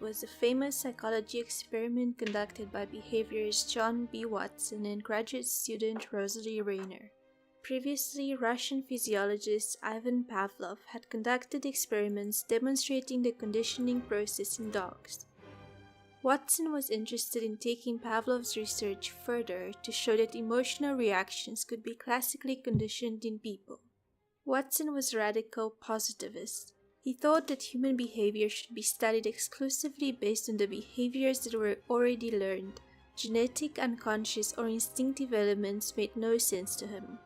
was a famous psychology experiment conducted by behaviorist John B. Watson and graduate student Rosalie Rayner. Previously, Russian physiologist Ivan Pavlov had conducted experiments demonstrating the conditioning process in dogs. Watson was interested in taking Pavlov's research further to show that emotional reactions could be classically conditioned in people. Watson was a radical positivist. He thought that human behavior should be studied exclusively based on the behaviors that were already learned. Genetic, unconscious, or instinctive elements made no sense to him.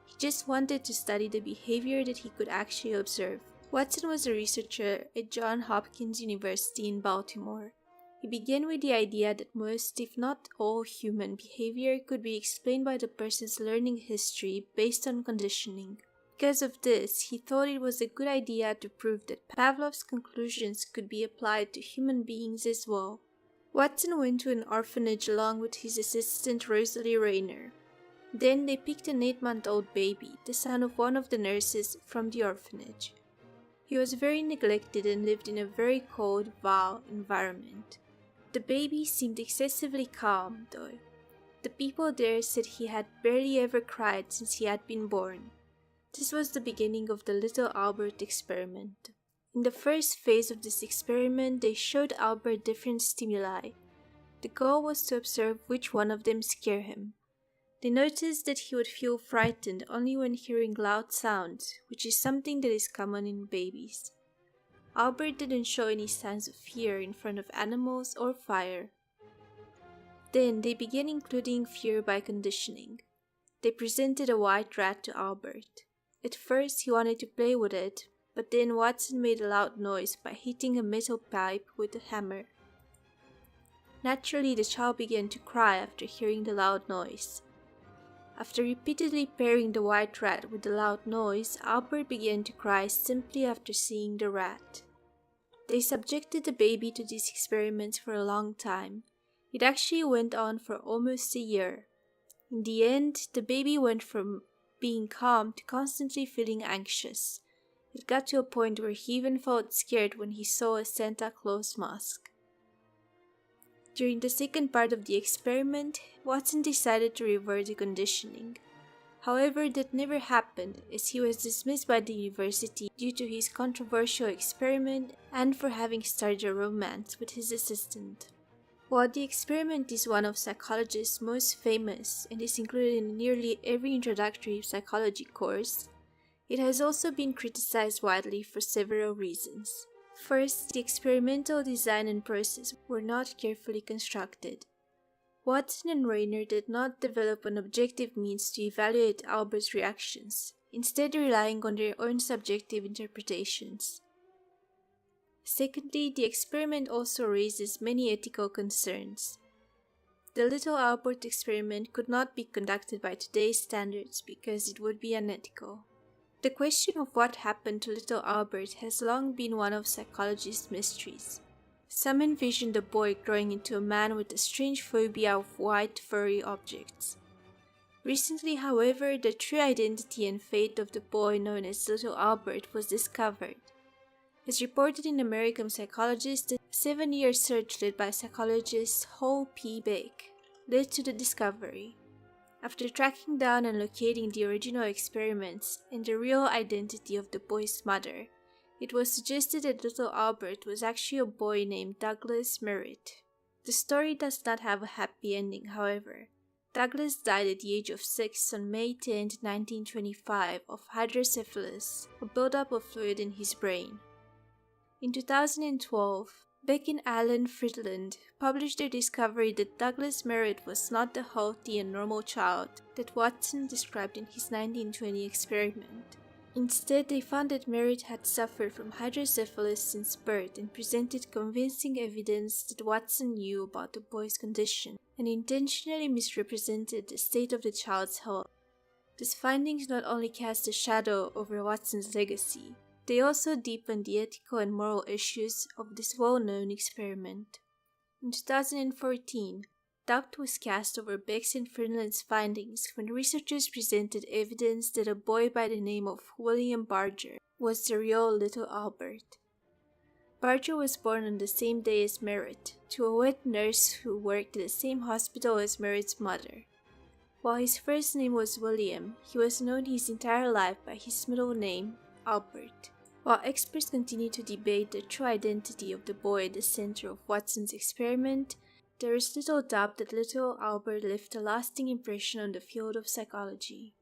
He just wanted to study the behavior that he could actually observe. Watson was a researcher at Johns Hopkins University in Baltimore. He began with the idea that most, if not all, human behavior could be explained by the person's learning history based on conditioning. Because of this, he thought it was a good idea to prove that Pavlov's conclusions could be applied to human beings as well. Watson went to an orphanage along with his assistant Rosalie Rayner. Then they picked an 8-month-old baby, the son of one of the nurses from the orphanage. He was very neglected and lived in a very cold, vile environment. The baby seemed excessively calm, though. The people there said he had barely ever cried since he had been born. This was the beginning of the Little Albert experiment. In the first phase of this experiment, they showed Albert different stimuli. The goal was to observe which one of them scared him. They noticed that he would feel frightened only when hearing loud sounds, which is something that is common in babies. Albert didn't show any signs of fear in front of animals or fire. Then they began including fear by conditioning. They presented a white rat to Albert. At first he wanted to play with it, but then Watson made a loud noise by hitting a metal pipe with a hammer. Naturally, the child began to cry after hearing the loud noise. After repeatedly pairing the white rat with the loud noise, Albert began to cry simply after seeing the rat. They subjected the baby to these experiments for a long time. It actually went on for almost a year. In the end, the baby went from being calm to constantly feeling anxious. It got to a point where he even felt scared when he saw a Santa Claus mask. During the second part of the experiment, Watson decided to revert the conditioning. However, that never happened as he was dismissed by the university due to his controversial experiment and for having started a romance with his assistant. While the experiment is one of psychology's most famous and is included in nearly every introductory psychology course, it has also been criticized widely for several reasons. First, the experimental design and process were not carefully constructed. Watson and Rayner did not develop an objective means to evaluate Albert's reactions, instead relying on their own subjective interpretations. Secondly, the experiment also raises many ethical concerns. The Little Albert experiment could not be conducted by today's standards because it would be unethical. The question of what happened to Little Albert has long been one of psychology's mysteries. Some envision the boy growing into a man with a strange phobia of white, furry objects. Recently, however, the true identity and fate of the boy known as Little Albert was discovered. As reported in American Psychologist, a 7-year search led by psychologist Hall P. Beck led to the discovery. After tracking down and locating the original experiments and the real identity of the boy's mother, it was suggested that Little Albert was actually a boy named Douglas Merritt. The story does not have a happy ending, however. Douglas died at the age of 6 on May 10, 1925 of hydrocephalus, a buildup of fluid in his brain. In 2012, Beck and Alan Friedland published their discovery that Douglas Merritt was not the healthy and normal child that Watson described in his 1920 experiment. Instead, they found that Merritt had suffered from hydrocephalus since birth and presented convincing evidence that Watson knew about the boy's condition and intentionally misrepresented the state of the child's health. These findings not only cast a shadow over Watson's legacy, they also deepened the ethical and moral issues of this well-known experiment. In 2014, doubt was cast over Beck's and Friedland's findings when researchers presented evidence that a boy by the name of William Barger was the real Little Albert. Barger was born on the same day as Merritt, to a wet nurse who worked at the same hospital as Merritt's mother. While his first name was William, he was known his entire life by his middle name, Albert. While experts continue to debate the true identity of the boy at the center of Watson's experiment, there is little doubt that little Albert left a lasting impression on the field of psychology.